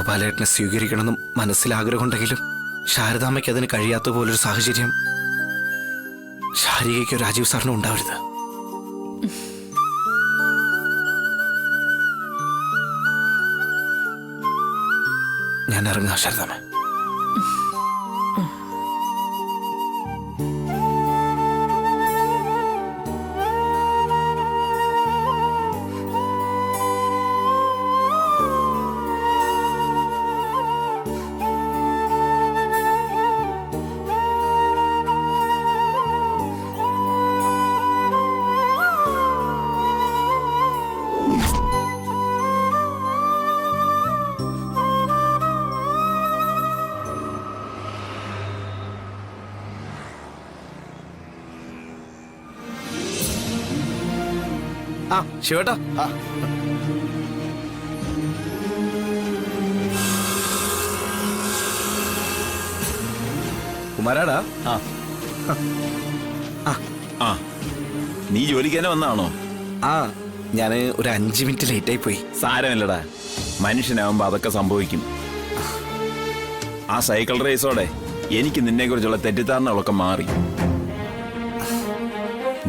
ഗോപാലേട്ടനെ സ്വീകരിക്കണമെന്നും മനസ്സിലാഗ്രഹമുണ്ടെങ്കിലും ശാരദാമ്മയ്ക്ക് അതിന് കഴിയാത്ത പോലൊരു സാഹചര്യം ശാരികയ്ക്കോ രാജീവ് സാറിനും ഉണ്ടാവരുത്. ഞാൻ ഇറങ്ങാം ശാരദാമ്മ. ആ ശിവേട്ടാ, കുമാരാടാ. നീ ജോലിക്ക് തന്നെ വന്നാണോ? ഞാന് ഒരു 5 മിനിറ്റ് ലേറ്റായി പോയി. സാരമില്ലടാ, മനുഷ്യനാവുമ്പോ അതൊക്കെ സംഭവിക്കും. ആ സൈക്കിൾ റേസോടെ എനിക്ക് നിന്നെ കുറിച്ചുള്ള തെറ്റിദ്ധാരണകളൊക്കെ മാറി.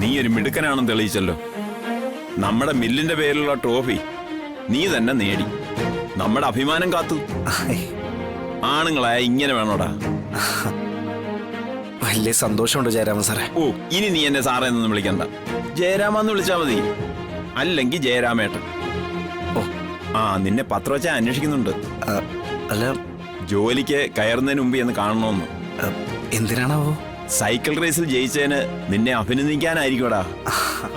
നീ ഒരു മിടുക്കനാണെന്ന് തെളിയിച്ചല്ലോ. നമ്മുടെ മില്ലിന്റെ പേരിലുള്ള ട്രോഫി നീ തന്നെ നേടി. നമ്മുടെ അഭിമാനം കാത്തു. ആണുങ്ങളായ ഇങ്ങനെ വേണോടാ. വലിയ സന്തോഷമുണ്ട് ജയരാമൻ സാറേ. ഓ, ഇനി നീ എന്നെ സാറേ എന്നൊന്നും വിളിക്കണ്ട. ജയരാമെന്ന് വിളിച്ചാ മതി, അല്ലെങ്കിൽ ജയരാമേട്ടൻ. ഓ, നിന്നെ പത്രവച്ച അന്വേഷിക്കുന്നുണ്ട്. അല്ല, ജോലിക്ക് കയറുന്നതിന് മുമ്പ് എന്ന് കാണണമെന്ന്. എന്തിനാണാവോ? സൈക്കിൾ റേസിൽ ജയിച്ചതിന് നിന്നെ അഭിനന്ദിക്കാനായിരിക്കോടാ,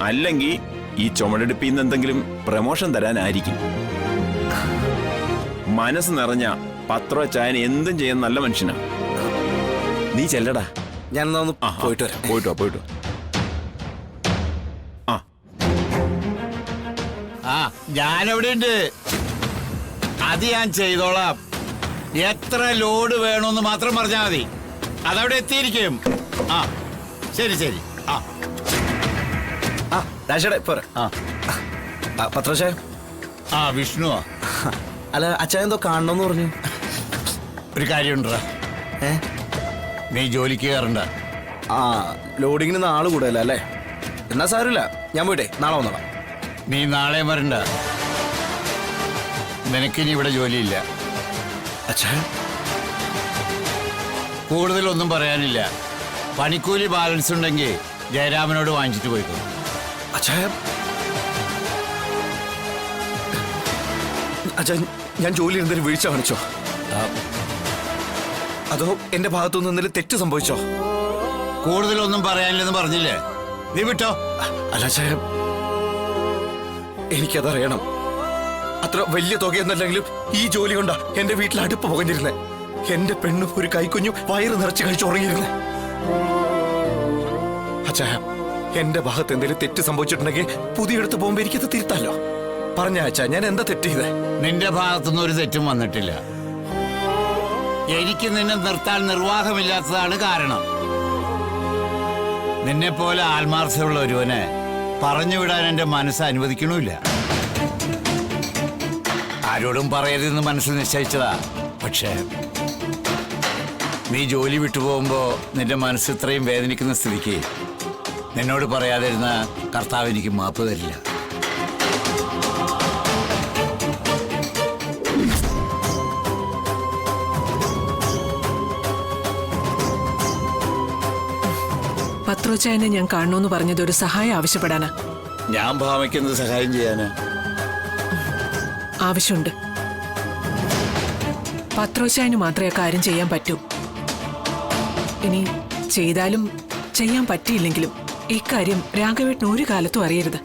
അല്ലെങ്കിൽ ഈ ചുമടെടുപ്പിന്ന് എന്തെങ്കിലും പ്രമോഷൻ തരാനായിരിക്കും. മനസ്സ് നിറഞ്ഞ പത്രവച്ചായൻ എന്തും ചെയ്യാൻ നല്ല മനുഷ്യനാ. നീ ചെല്ലടാ. ഞാൻ പോയിട്ട് വരാം. പോയിട്ടോ. ഞാനെവിടെയുണ്ട്? അത് ഞാൻ ചെയ്തോളാം. എത്ര ലോഡ് വേണമെന്ന് മാത്രം പറഞ്ഞാൽ മതി. അതവിടെ എത്തിയിരിക്കും. ശരി. പത്രവച്ചായ. വിഷ്ണുവാ? അല്ല, അച്ഛൻ എന്തോ കാണണമെന്ന് പറഞ്ഞു. ഒരു കാര്യമുണ്ടാ, നീ ജോലിക്ക് കയറണ്ട. ലോഡിങ്ങിന് ആള് കൂടുതലല്ലേ അല്ലേ? എന്നാ സാരില്ല, ഞാൻ പോയിട്ടെ നാളെ വന്നോളാം. നീ നാളെ വരണ്ട. നിനക്കിനി ഇവിടെ ജോലിയില്ല. അച്ഛാ, കൂടുതലൊന്നും പറയാനില്ല. പണിക്കൂലി ബാലൻസ് ഉണ്ടെങ്കിൽ ജയരാമനോട് വാങ്ങിച്ചിട്ട് പോയിക്കോ. അച്ഛാ, ഞാൻ ജോലി എന്തെങ്കിലും വീഴ്ച കാണിച്ചോ? അതോ എന്റെ ഭാഗത്തുനിന്ന് എന്തെങ്കിലും തെറ്റ് സംഭവിച്ചോ? കൂടുതലൊന്നും പറയാനില്ലെന്ന് പറഞ്ഞില്ലേ? നീ വിട്ടോ. അല്ല അച്ഛാ, എനിക്കതറിയണം. അത്ര വലിയ തുകയൊന്നല്ലെങ്കിലും ഈ ജോലി കൊണ്ടാ എന്റെ വീട്ടിൽ അടുപ്പ് പുകഞ്ഞിരുന്നേ. എന്റെ പെണ്ണും ഒരു കൈക്കുഞ്ഞും വയറ് നിറച്ച് കഴിച്ചുറങ്ങിയിരുന്നേ. അച്ഛാ, എന്റെ ഭാഗത്ത് എന്തെങ്കിലും തെറ്റ് സംഭവിച്ചിട്ടുണ്ടെങ്കിൽ പുതിയെടുത്ത് പോകുമ്പോ എനിക്കത് തിരുത്താലോ. പറഞ്ഞ അച്ഛാ, ഞാൻ എന്താ തെറ്റ് ചെയ്തേ? നിന്റെ ഭാഗത്തുനിന്ന് ഒരു തെറ്റും വന്നിട്ടില്ല. എനിക്ക് നിന്നെ നിർത്താൻ നിർവാഹമില്ലാത്തതാണ് കാരണം. നിന്നെ പോലെ ആത്മാർത്ഥമുള്ള ഒരുവനെ പറഞ്ഞുവിടാൻ എന്റെ മനസ്സ് അനുവദിക്കണമില്ല. ആരോടും പറയരുതെന്ന് മനസ്സിൽ നിശ്ചയിച്ചതാ. പക്ഷേ നീ ജോലി വിട്ടുപോകുമ്പോ നിന്റെ മനസ്സ് ഇത്രയും വേദനിക്കുന്ന സ്ഥിതിക്ക് നിന്നോട് പറയാതിരുന്ന കർത്താവ് എനിക്ക് മാപ്പ് തരില്ല. പത്രോച്ചായനെ ഞാൻ കാണണമെന്ന് പറഞ്ഞത് ഒരു സഹായം ആവശ്യപ്പെടാനാ. ഞാൻ ഭാവയ്ക്കുന്നത് സഹായം ചെയ്യാനാ. ആവശ്യമുണ്ട്. പത്രോച്ചായന് മാത്രമേ കാര്യം ചെയ്യാൻ പറ്റൂ. ഇനി ചെയ്താലും ചെയ്യാൻ പറ്റിയില്ലെങ്കിലും ഇക്കാര്യം രാഘവേട്ടന് ഒരു കാലത്തും അറിയരുത്.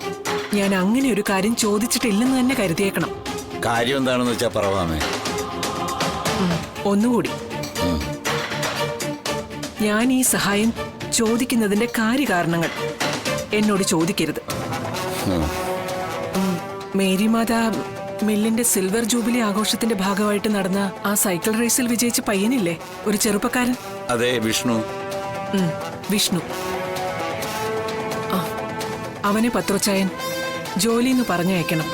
ഞാൻ അങ്ങനെ ഒരു കാര്യം ചോദിച്ചിട്ടില്ലെന്ന് തന്നെ കരുതിയേക്കണം. കാര്യം എന്താണെന്ന് വെച്ചാ പറവാമേ. ഒന്നുകൂടി, ഞാൻ ഈ സഹായം ചോദിക്കുന്നതിന്റെ കാര്യകാരണങ്ങൾ എന്നോട് ചോദിക്കരുത്. മേരിമാത മില്ലിന്റെ സിൽവർ ജൂബിലി ആഘോഷത്തിന്റെ ഭാഗമായിട്ട് നടന്ന ആ സൈക്കിൾ റേസിൽ വിജയിച്ച പയ്യനില്ലേ, ഒരു ചെറുപ്പക്കാരൻ? അതെ, വിഷ്ണു. വിഷ്ണു. അവനെ പത്രോച്ചായൻ ജോലിന്ന് പറഞ്ഞയക്കണം.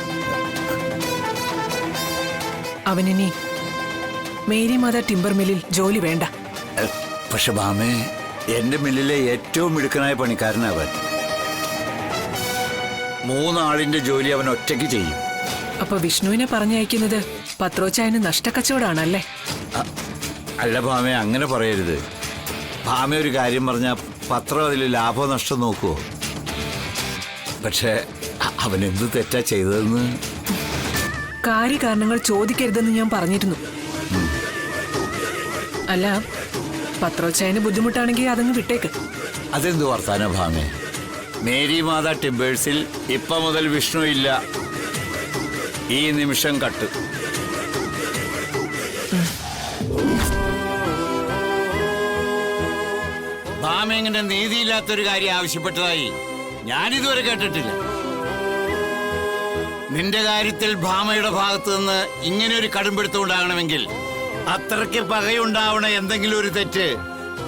അവനിനി മേരി മാത ടിമ്പർ മില്ലിൽ ജോലി വേണ്ട. പക്ഷെ ഭാമേ, എന്റെ മില്ലിലെ ഏറ്റവും മിടുക്കനായ പണിക്കാരനവൻ. 3 ആളിന്റെ ജോലി അവൻ ഒറ്റയ്ക്ക് ചെയ്യും. അപ്പൊ വിഷ്ണുവിനെ പറഞ്ഞയക്കുന്നത് പത്രോച്ചായന് നഷ്ടക്കച്ചവടാണല്ലേ? അല്ല ഭാമേ, അങ്ങനെ പറയരുത്. ഭാമ ഒരു കാര്യം പറഞ്ഞാൽ പത്രം അതിൽ ലാഭോ നഷ്ടം നോക്കുവോ? പക്ഷെ അവൻ എന്ത് തെറ്റാ ചെയ്തതെന്ന് കാര്യകാരണങ്ങൾ ചോദിക്കരുതെന്ന് ഞാൻ പറഞ്ഞിരുന്നു. അല്ല, പത്രോച്ചായന് ബുദ്ധിമുട്ടാണെങ്കിൽ അതങ്ങ് വിട്ടേക്ക്. അതെന്ത് വർത്താന ഭാമേ? മേരി മാത ടിമ്പേഴ്സിൽ ഇപ്പൊ മുതൽ വിഷ്ണു ഇല്ല. ഈ നിമിഷം കട്ട്. ഭാമ ഇങ്ങനെ നീതിയില്ലാത്തൊരു കാര്യം ആവശ്യപ്പെട്ടതായി ഞാനിതുവരെ കേട്ടിട്ടില്ല. നിന്റെ കാര്യത്തിൽ ഭാമയുടെ ഭാഗത്ത് നിന്ന് ഇങ്ങനെ ഒരു കടുംപിടുത്തം ഉണ്ടാകണമെങ്കിൽ അത്രയ്ക്ക് പകയുണ്ടാവണ എന്തെങ്കിലും ഒരു തെറ്റ്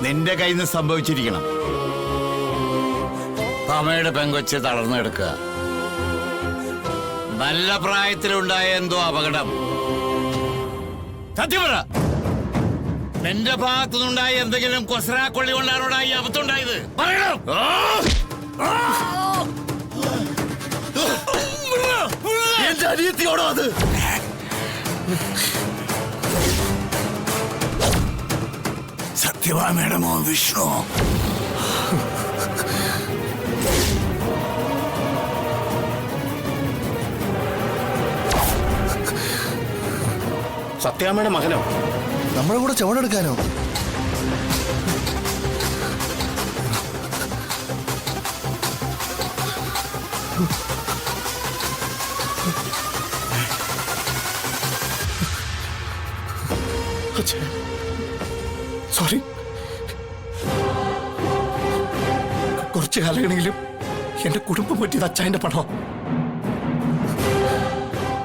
നിന്റെ കയ്യിൽ നിന്ന് സംഭവിച്ചിരിക്കണം. ഭാമയുടെ പെങ്കൊച്ച് തളർന്നു കിടക്കുക. നല്ല പ്രായത്തിലുണ്ടായ എന്തോ അപകടം. സത്യം പറ, നിന്റെ ഭാഗത്തുനിന്നുണ്ടായ എന്തെങ്കിലും കൊസറാക്കൊള്ളി കൊണ്ടാണോടാ ഈ അബദ്ധമുണ്ടായത്? പറയണം. എന്റെ അനിയത്തിയോടോ അത്? സത്യഭാമയുടെ മോൻ വിഷ്ണു. സത്യാമ്മയുടെ മകനോ? നമ്മുടെ കൂടെ ചുവടെടുക്കാനോ? സോറി. കുറച്ചു കാലമെങ്കിലും എന്റെ കുടുംബം പറ്റിയത് അച്ചായന്റെ പണോ?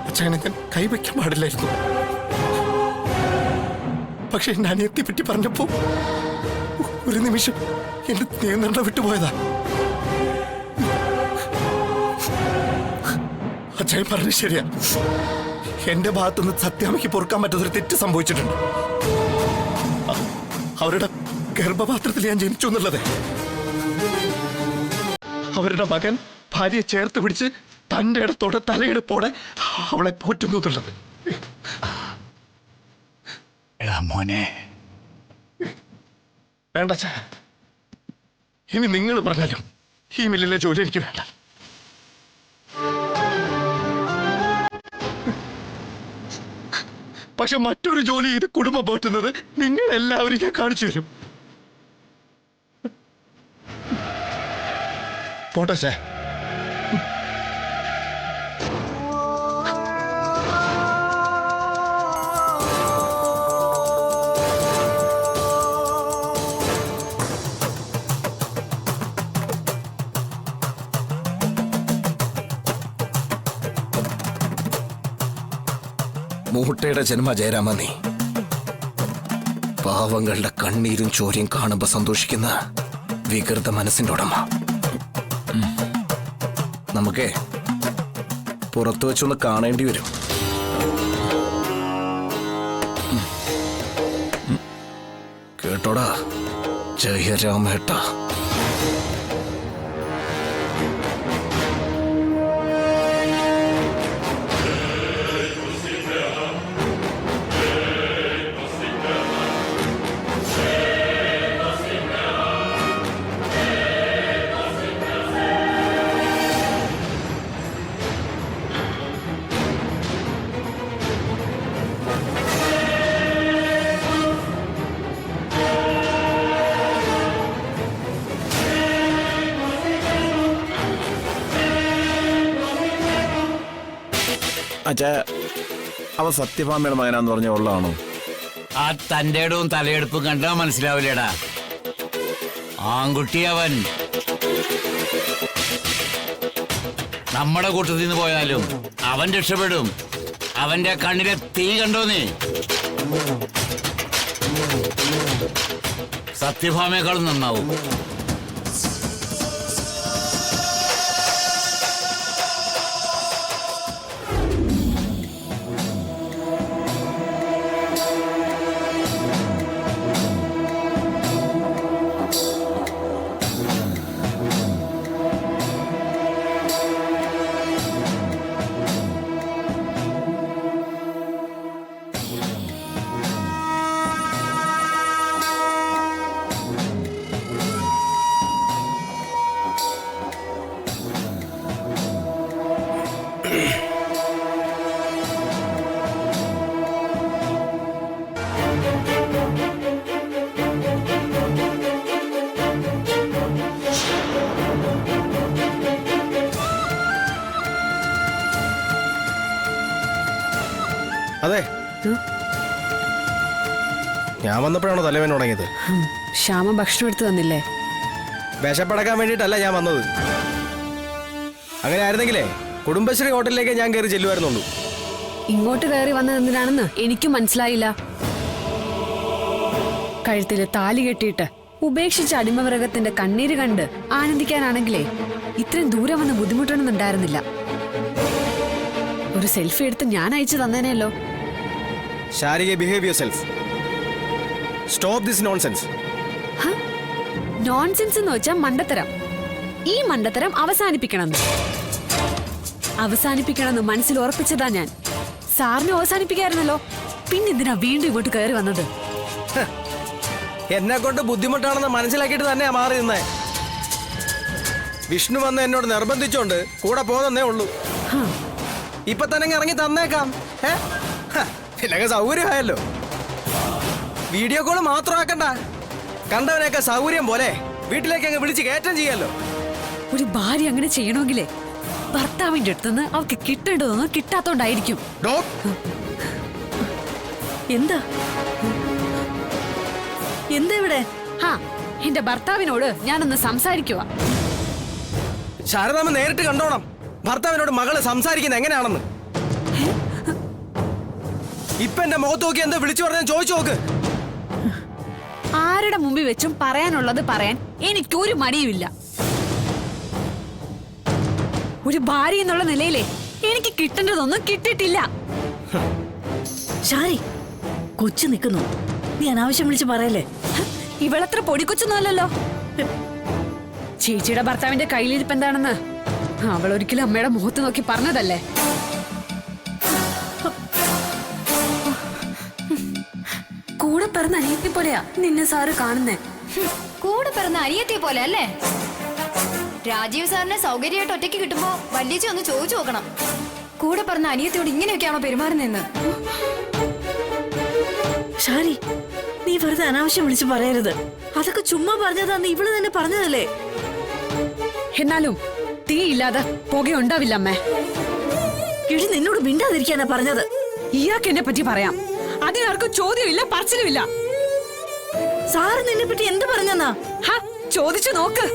അച്ചായനെ ഞാൻ കൈവയ്ക്കാൻ പാടില്ലായിരുന്നു. പക്ഷെ എന്റെ അനിയത്തെ പറ്റി പറഞ്ഞപ്പോ ഒരു നിമിഷം എന്റെ നിയന്ത്രണം വിട്ടുപോയതാ. അച്ചായൻ പറഞ്ഞു ശരിയാ. എന്റെ ഭാഗത്തുനിന്ന് സത്യാമ്മയ്ക്ക് പൊറുക്കാൻ പറ്റാത്തൊരു തെറ്റ് സംഭവിച്ചിട്ടുണ്ട്. അവരുടെ ഗർഭപാത്രത്തിൽ ഞാൻ ജനിച്ചു എന്നുള്ളത്. അവരുടെ മകൻ ഭാര്യയെ ചേർത്ത് പിടിച്ച് തന്റെ ഇടത്തോടെ തലയെടുപ്പോടെ അവളെ പോറ്റുന്നു എന്നുള്ളത്. മോനെ, വേണ്ട ചാ, ഇനി നിങ്ങൾ പറഞ്ഞാലും ഈ മില്ലിലെ ജോലി എനിക്ക് വേണ്ട. പക്ഷെ മറ്റൊരു ജോലി ചെയ്ത് കുടുംബം പോറ്റുന്നത് നിങ്ങൾ എല്ലാവരും ഞാൻ കാണിച്ചു തരും. പോട്ടെ ചാ. മൂട്ടയുടെ ജന്മ ജയരാമ നീ. പാവങ്ങളുടെ കണ്ണീരും ചോരയും കാണുമ്പോ സന്തോഷിക്കുന്ന വികൃത മനസ്സിന്റെ ഉടമ. നമുക്കേ പുറത്തു വെച്ചൊന്ന് കാണേണ്ടി വരും. കേട്ടോടാ ജയരാമേട്ട. അച്ഛാ, അവ സത്യഭാമയുടെ മകനാന്ന് പറഞ്ഞ ഉള്ളതാണോ? ആ തന്റെ ഇടവും തലയെടുപ്പും കണ്ടാ മനസ്സിലാവില്ലേടാ. ആൺകുട്ടി അവൻ. നമ്മുടെ കൂട്ടത്തിൽ നിന്ന് പോയാലും അവൻ രക്ഷപ്പെടും. അവന്റെ കണ്ണിലെ തീ കണ്ടോ നീ? സത്യഭാമയേക്കാളും നന്നാവും. ഞാൻ വന്നപ്പോഴാണോ തലവേദന തുടങ്ങിയത്? ശ്യാമ ഭക്ഷണം എടുത്തു തന്നില്ലേ? വിശപ്പടക്കാൻ വേണ്ടിയിട്ടല്ല ഞാൻ വന്നത്. അങ്ങനെ ആയിരുന്നെങ്കിലേ കുടുംബശ്രീ ഹോട്ടലിലേക്ക് ഞാൻ കയറി ചെല്ലുമായിരുന്നുള്ളൂ. ഇങ്ങോട്ട് കയറി വന്നത് എന്തിനാണെന്ന് എനിക്കും മനസ്സിലായില്ല. കഴുത്തില് താലി കെട്ടിയിട്ട് ഉപേക്ഷിച്ച അടിമവർഗത്തിന്റെ കണ്ണീര് കണ്ട് ആനന്ദിക്കാനാണെങ്കിലേ ഇത്രയും ദൂരം വന്ന് ബുദ്ധിമുട്ടണമെന്നുണ്ടായിരുന്നില്ല. ഒരു സെൽഫി എടുത്ത് ഞാൻ അയച്ചു തന്നേനെയല്ലോ. Sarika, behave yourself. Stop this nonsense. Nonsense എന്ന് വെച്ചാൽ മണ്ടത്തരം. ഈ മണ്ടത്തരം അവസാനിപ്പിക്കണമെന്ന് മനസ്സിൽ ഉറപ്പിച്ചതാ ഞാൻ. സാറിന് അവസാനിപ്പിക്കായിരുന്നല്ലോ, പിന്നെന്തിനാ വീണ്ടും ഇങ്ങോട്ട് കയറി വന്നത്? എന്നെ കൊണ്ട് ബുദ്ധിമുട്ടാണെന്ന് മനസ്സിലാക്കിയിട്ട് തന്നെയാ മാറി നിന്നേ. വിഷ്ണു വന്ന് എന്നോട് നിർബന്ധിച്ചോണ്ട് കൂടെ പോന്നേ ഉള്ളൂ. ഇപ്പൊ തന്നെ ഇറങ്ങി തന്നേക്കാം. പിന്നെ സൗകര്യമായല്ലോ. വീഡിയോ കോള് മാത്രം ആക്കണ്ട, കണ്ടവനെയൊക്കെ സൗകര്യം പോലെ വീട്ടിലേക്ക് അങ്ങ് വിളിച്ച് കയറ്റം ചെയ്യാലോ. ഒരു ഭാര്യ അങ്ങനെ ചെയ്യണമെങ്കിലേ ഭർത്താവിന്റെ അടുത്തുനിന്ന് അവർക്ക് കിട്ടേണ്ടതൊന്നും കിട്ടാത്തോണ്ടായിരിക്കും. എന്താ ഇവിടെ? എന്റെ ഭർത്താവിനോട് ഞാനൊന്ന് സംസാരിക്കുക. ശാരദാമ്മ നേരിട്ട് കണ്ടോണം ഭർത്താവിനോട് മകള് സംസാരിക്കുന്നത് എങ്ങനെയാണെന്ന്. ഇപ്പൊ എന്റെ മുഖത്ത് നോക്കി എന്താ വിളിച്ചു പറഞ്ഞാൽ ചോദിച്ചു നോക്ക്. ആരുടെ മുമ്പിൽ വെച്ചും പറയാനുള്ളത് പറയാൻ എനിക്കൊരു മടിയുമില്ല. ഒരു ഭാര്യ എന്നുള്ള നിലയിലേ എനിക്ക് കിട്ടേണ്ടതൊന്നും കിട്ടിയിട്ടില്ല. ഷാരി, കൊച്ചു നിൽക്കുന്നു, നീ അനാവശ്യം വിളിച്ച് പറയല്ലേ. ഇവളത്ര പൊടിക്കൊച്ചൊന്നുമല്ലല്ലോ. ചേച്ചിയുടെ ഭർത്താവിന്റെ കയ്യിലിരിപ്പ് എന്താണെന്ന് അവൾ ഒരിക്കലും അമ്മയുടെ മുഖത്ത് നോക്കി പറഞ്ഞതല്ലേ. കൂടെ പറഞ്ഞ അനിയത്തി പോലെയാ നിന്നെ സാറ് കാണുന്നേ. കൂടെ പിറന്ന അനിയത്തിയെ പോലെ അല്ലേ? രാജീവ് സാറിനെ സൗകര്യമായിട്ട് ഒറ്റയ്ക്ക് കിട്ടുമ്പോ വല്യച്ച ഒന്ന് ചോദിച്ചു നോക്കണം, കൂടെ പറഞ്ഞ അനിയത്തിയോട് ഇങ്ങനെയൊക്കെയാണോ പെരുമാറുന്നതെന്ന്. ഷാരി, നീ വെറുതെ അനാവശ്യം വിളിച്ച് പറയരുത്. അതൊക്കെ ചുമ്മാ പറഞ്ഞതാന്ന് ഇവള് തന്നെ പറഞ്ഞതല്ലേ. എന്നാലും തീ ഇല്ലാതെ പുകയുണ്ടാവില്ല അമ്മേ. ഇഴി നിന്നോട് മിണ്ടാതിരിക്കാനാ പറഞ്ഞത്. ഇയാൾക്ക് എന്നെ പറ്റി പറയാം, അതിനാർക്കും ചോദ്യമില്ല, പറച്ചിലുമില്ല. സാറ് നിന്നെ പറ്റി എന്ത് പറഞ്ഞെന്നാ? ചോദിച്ചു നോക്ക്.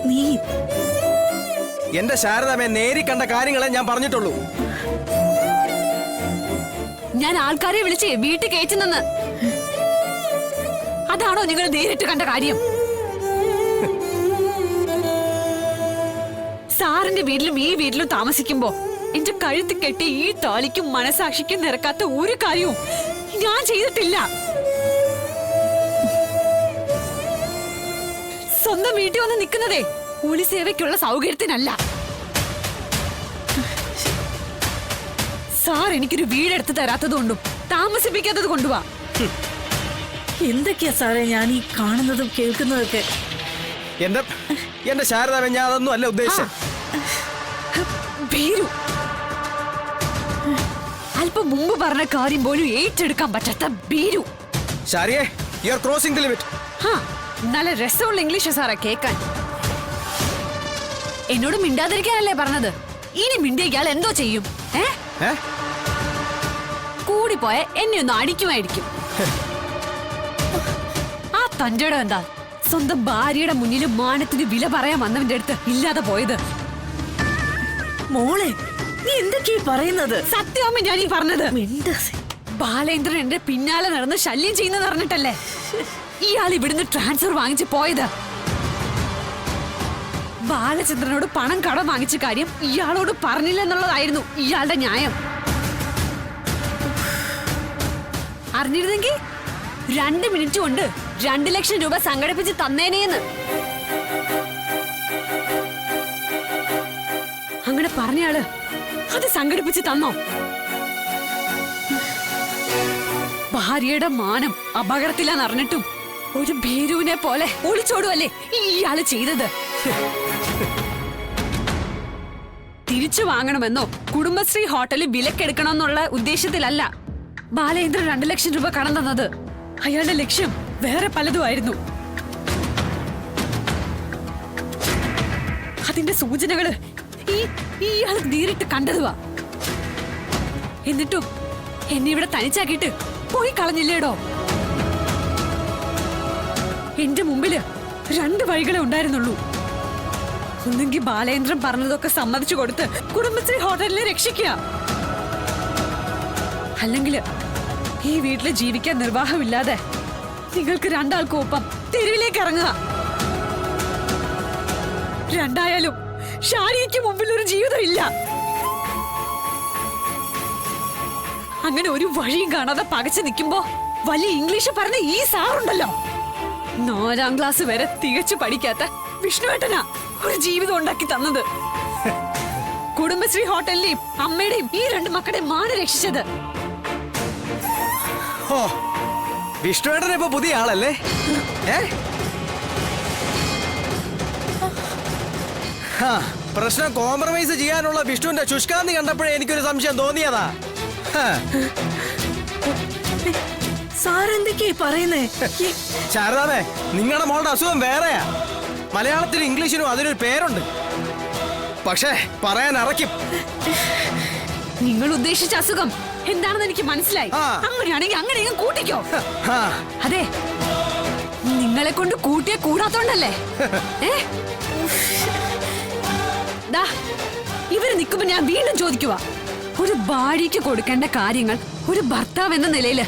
നീ എന്റെ ശാരദാമ്മയെ നേരി കണ്ട കാര്യങ്ങളെ ഞാൻ പറഞ്ഞിട്ടുള്ളൂ. ഞാൻ ആൾക്കാരെ വിളിച്ച് വീട്ടിൽ കയറ്റുന്നെന്ന്. അതാണോ നിങ്ങൾ നേരിട്ട് കണ്ട കാര്യം? സാറിന്റെ വീട്ടിലും ഈ വീട്ടിലും താമസിക്കുമ്പോ എന്റെ കഴുത്ത് കെട്ടി ഈ താലിക്കും മനസാക്ഷിക്കും നിരക്കാത്ത ഒരു കാര്യവും ഞാൻ ചെയ്തിട്ടില്ല. സ്വന്തം വീട്ടിൽ വന്ന് നിൽക്കുന്നതേ കൂലി സേവയ്ക്കുള്ള സൗകര്യത്തിനല്ല. സാർ എനിക്കൊരു വീടെടുത്ത് തരാത്തത് കൊണ്ടും താമസിപ്പിക്കാത്തത് കൊണ്ടുവാ. എന്തൊക്കെയാ സാറേ ഞാൻ ഈ കാണുന്നതും കേൾക്കുന്നതൊക്കെ? എന്റെ ശാരദാമ്മ, ഞാൻ അതൊന്നും അല്ല ഉദ്ദേശിച്ചത്. ഭീരു, അല്പം മുമ്പ് പറഞ്ഞ കാര്യം പോലും ഏറ്റെടുക്കാൻ പറ്റാത്ത ഭീരു. ശാരിയെ, you are crossing the limit. നല്ല രസമുള്ള ഇംഗ്ലീഷ് സാറാ കേക്കാൻ. എന്നോട് മിണ്ടാതിരിക്കാനല്ലേ പറഞ്ഞത്? ഇനി മിണ്ടിയാൽ എന്തോ ചെയ്യും? കൂടിപ്പോയ എന്നെ ഒന്ന് അടിക്കുമായിരിക്കും. ആ തന്റെ ഇടം എന്താ? സ്വന്തം ഭാര്യയുടെ മുന്നിൽ മാനത്തിന് വില പറയാൻ വന്നവന്റെ അടുത്ത് ഇല്ലാതെ പോയത്. മോളെ, നീ എന്തൊക്കെയാ പറയുന്നത്? സത്യമാമ്മ ഞാൻ ഈ പറഞ്ഞത്. ബാലേന്ദ്രൻ എന്റെ പിന്നാലെ നടന്ന് ശല്യം ചെയ്യുന്നത് അറിഞ്ഞിട്ടല്ലേ ഇയാൾ ഇവിടുന്ന് ട്രാൻസ്ഫർ വാങ്ങിച്ച് പോയത്. ബാലചന്ദ്രനോട് പണം കടം വാങ്ങിച്ച കാര്യം ഇയാളോട് പറഞ്ഞില്ലെന്നുള്ളതായിരുന്നു ഇയാളുടെ ന്യായം. അറിഞ്ഞിരുന്നെങ്കിൽ 2 മിനിറ്റ് കൊണ്ട് 2 ലക്ഷം രൂപ സംഘടിപ്പിച്ച് തന്നേനേന്ന്. അങ്ങനെ പറഞ്ഞയാള് അത് സംഘടിപ്പിച്ച് തന്നോ? ഭാര്യയുടെ മാനം അപകടത്തിലാന്നറിഞ്ഞിട്ടും ഒരു ഭീരുവിനെ പോലെ ഒളിച്ചോടുവല്ലേ ഇയാള് ചെയ്തത്. തിരിച്ചു വാങ്ങണമെന്നോ കുടുംബശ്രീ ഹോട്ടലിൽ വിലക്കെടുക്കണമെന്നുള്ള ഉദ്ദേശത്തിലല്ല ബാലേന്ദ്രൻ 2 ലക്ഷം രൂപ കടം തന്നത്. അയാളുടെ ലക്ഷ്യം വേറെ പലതുമായിരുന്നു. അതിന്റെ സൂചനകള് ഇയാൾ നേരിട്ട് കണ്ടതുവാ. എന്നിട്ടും എന്നെ ഇവിടെ തനിച്ചാക്കിയിട്ട് പോയി കളഞ്ഞില്ലേടോ? എന്റെ മുമ്പില് 2 വഴികളെ ഉണ്ടായിരുന്നുള്ളൂ. ഒന്നെങ്കിൽ ബാലേന്ദ്രൻ പറഞ്ഞതൊക്കെ സമ്മതിച്ചു കൊടുത്ത് കുടുംബശ്രീ ഹോട്ടലിനെ രക്ഷിക്കുക, അല്ലെങ്കിൽ ഈ വീട്ടില് ജീവിക്കാൻ നിർവാഹമില്ലാതെ നിങ്ങൾക്ക് 2 ആൾക്കും ഒപ്പം തെരുവിലേക്ക് ഇറങ്ങുക. രണ്ടായാലും ഷാരിക്ക് മുമ്പിൽ ഒരു ജീവിതം ഇല്ല. അങ്ങനെ ഒരു വഴിയും കാണാതെ പകച്ചു നിൽക്കുമ്പോ വലിയ ഇംഗ്ലീഷ് പറഞ്ഞ ഈ സാറുണ്ടല്ലോ, 4ാം ക്ലാസ് വരെ തികച്ചു പഠിക്കാത്ത വിഷ്ണുവേട്ടനാ ഒരു ജീവിതം ഉണ്ടാക്കി തന്നത്. കുടുംബശ്രീ ഹോട്ടലിലെയും അമ്മയുടെയും ഈ 2 മക്കളുടെയും മാനം രക്ഷിച്ചത്. ഓ, വിഷ്ണുവേട്ടൻ ഇപ്പൊ പുതിയ ആളല്ലേ? പ്രശ്നം കോംപ്രമൈസ് ചെയ്യാനുള്ള വിഷ്ണുവിന്റെ ശുഷ്കാന്തി കണ്ടപ്പോഴേ എനിക്കൊരു സംശയം തോന്നിയതാ. സാറെന്തൊക്കെയാ പറയുന്നേ? ശാരദാമേ, നിങ്ങളുടെ മോളുടെ അസുഖം വേറെയാ. മലയാളത്തിലും ഇംഗ്ലീഷിനും അതിനൊരു പേരുണ്ട്, പക്ഷേ പറയാൻ അറയ്ക്കും. നിങ്ങൾ ഉദ്ദേശിച്ച അസുഖം എന്താണെന്ന് എനിക്ക് മനസ്സിലായി. അങ്ങനെയാണെങ്കിൽ അങ്ങനെയും കൂട്ടിക്കോ. അതെ, നിങ്ങളെ കൊണ്ട് കൂട്ടിയെ കൂടാത്തോണ്ടല്ലേ? ഇവര് നിൽക്കുമ്പോ ഞാൻ വീണ്ടും ചോദിക്കുക, ഒരു ഭാര്യയ്ക്ക് കൊടുക്കേണ്ട കാര്യങ്ങൾ ഒരു ഭർത്താവ് എന്ന നിലയില്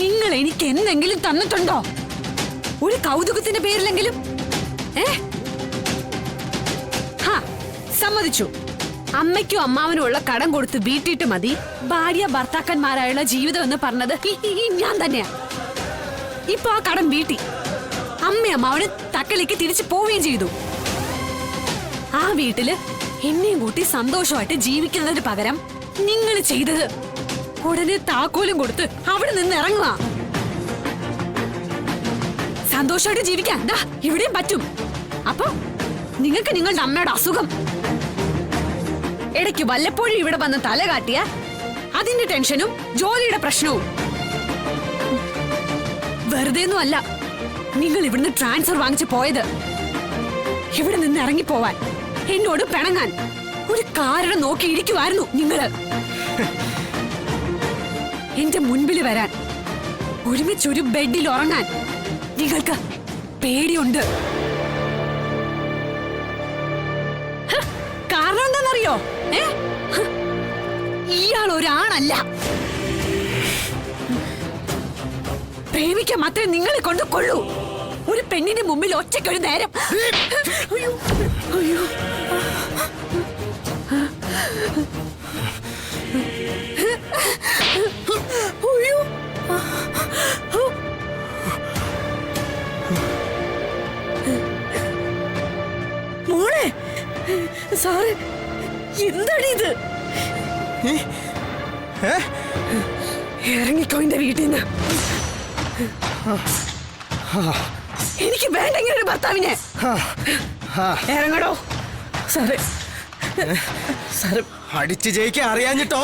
നിങ്ങൾ എനിക്ക് എന്തെങ്കിലും തന്നിട്ടുണ്ടോ? ഒരു കൗതുകത്തിന്റെ പേരിലെങ്കിലും? സമ്മതിച്ചു, അമ്മയ്ക്കും അമ്മാവനും ഉള്ള കടം കൊടുത്ത് വീട്ടിട്ട് മതി ഭാര്യ ഭർത്താക്കന്മാരായുള്ള ജീവിതം എന്ന് പറഞ്ഞത് ഞാൻ തന്നെയാ. ഇപ്പൊ ആ കടം വീട്ടി അമ്മയും അമ്മാവന് തക്കലേക്ക് തിരിച്ചു പോവുകയും ചെയ്തു. ആ വീട്ടില് എന്നെയും കൂട്ടി സന്തോഷമായിട്ട് ജീവിക്കുന്നതിന് പകരം നിങ്ങൾ ചെയ്തത് ഉടനെ താക്കോലും കൊടുത്ത് അവിടെ നിന്ന് ഇറങ്ങുക. സന്തോഷമായിട്ട് ജീവിക്കാൻ ഇവിടെയും പറ്റും. അപ്പൊ നിങ്ങൾക്ക് നിങ്ങളുടെ അമ്മയുടെ അസുഖം ഇടയ്ക്ക് വല്ലപ്പോഴും ഇവിടെ വന്ന് തല കാട്ടിയ അതിന്റെ ടെൻഷനും ജോലിയുടെ പ്രശ്നവും. വെറുതെ ഒന്നും അല്ല നിങ്ങൾ ഇവിടുന്ന് ട്രാൻസ്ഫർ വാങ്ങിച്ചു പോയത്. ഇവിടെ നിന്ന് ഇറങ്ങിപ്പോവാൻ, എന്നോട് പിണങ്ങാൻ ഒരു കാരണം നോക്കിയിരിക്കുമായിരുന്നു നിങ്ങള്. എന്റെ മുൻപിൽ വരാൻ, ഒരുമിച്ചൊരു ബെഡിൽ ഉറങ്ങാൻ നിങ്ങൾക്ക് പേടിയുണ്ട്. കാരണം എന്താണെന്നറിയോ? ഇയാൾ ഒരാണല്ല. പ്രേമിക്കാൻ മാത്രമേ നിങ്ങളെ കൊണ്ട് കൊള്ളൂ. ഒരു പെണ്ണിന്റെ മുമ്പിൽ ഒറ്റയ്ക്കൊരു നേരം. അയ്യോ അയ്യോ, അയ്യോ, മോളെ, സാറ് എന്താണ് ഇത്? ഇറങ്ങിക്കോ എന്റെ വീട്ടിൽ നിന്ന്. എനിക്ക് വേണ്ട ഇങ്ങനെ ഒരു ഭർത്താവിനെ. ഇറങ്ങടോ. സാറേ, സാറ് അടിച്ചു ജയിക്കാൻ അറിയാഞ്ഞിട്ടോ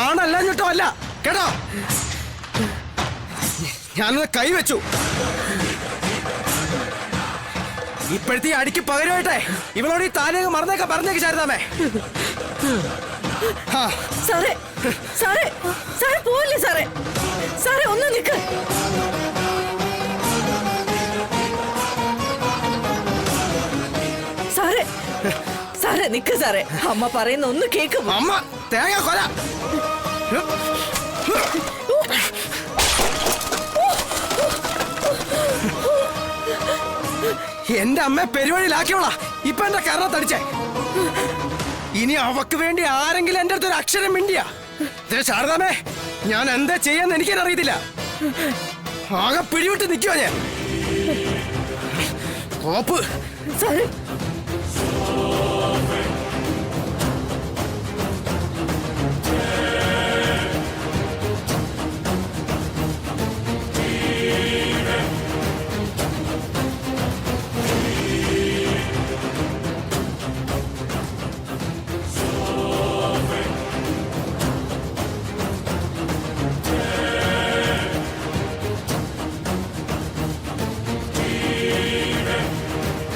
ആണല്ലാഞ്ഞിട്ടോ അല്ല കേട്ടോ. ഞാനൊന്ന് കൈവച്ചു. ഇപ്പോഴത്തെ അടിക്ക് പകരമായിട്ടെ ഇവളോട് ഈ താലിയൊക്കെ മറന്നേക്കാ പറഞ്ഞേക്ക് ശാരദാമേ. സാറേ, സാറേ, സാറേ പോവില്ലേ സാറേ? സാറേ ഒന്ന് നിൽക്ക്. സാറേ, സാറേ നിക്ക് സാറേ, അമ്മ പറയുന്ന ഒന്ന് കേക്കും. അമ്മ തേങ്ങ കൊല. എന്റെ അമ്മ പെരുവഴിയിലാക്കിയോളാ ഇപ്പൊ എന്റെ കരണത്തടിച്ചേ. ഇനി അവക്ക് വേണ്ടി ആരെങ്കിലും എന്റെ അടുത്തൊരു അക്ഷരം മിണ്ടിയാ ശാരദാമേ, ഞാൻ എന്താ ചെയ്യാന്ന് എനിക്കറിയത്തില്ല. ആകെ പിടിവിട്ട് നിൽക്കുവാ ഞാൻ. കോപ്പ് സാറേ